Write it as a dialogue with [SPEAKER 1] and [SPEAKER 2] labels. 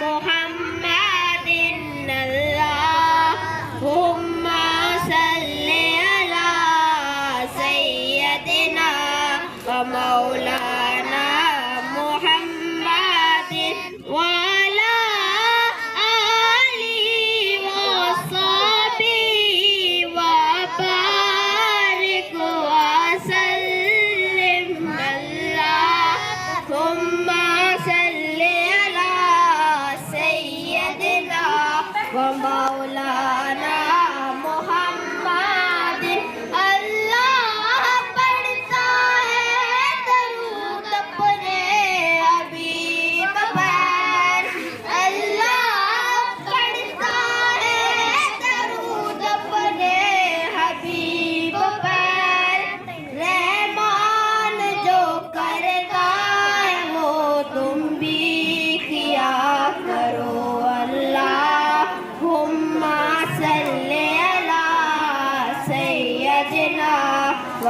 [SPEAKER 1] मुहम्मदिन अल्लाहुम्मा सल्ली अला सय्यदिना व मौलाना मुहम्मदिन व अला आलिहि व सहबिहि व बारिक व सल्लिम अल्लाहुम्मा सल्ली अला सय्यदिना व मौलाना मुहम्मदिन अल्लाह पढ़ता है दरूद अपने हबीब पर अल्लाह पढ़ता है दरूद अपने हबीब पर रहमान जो करता है वो तुम भी किया करो अल्लाहुम्मा सल्ली अला सय्यदिना व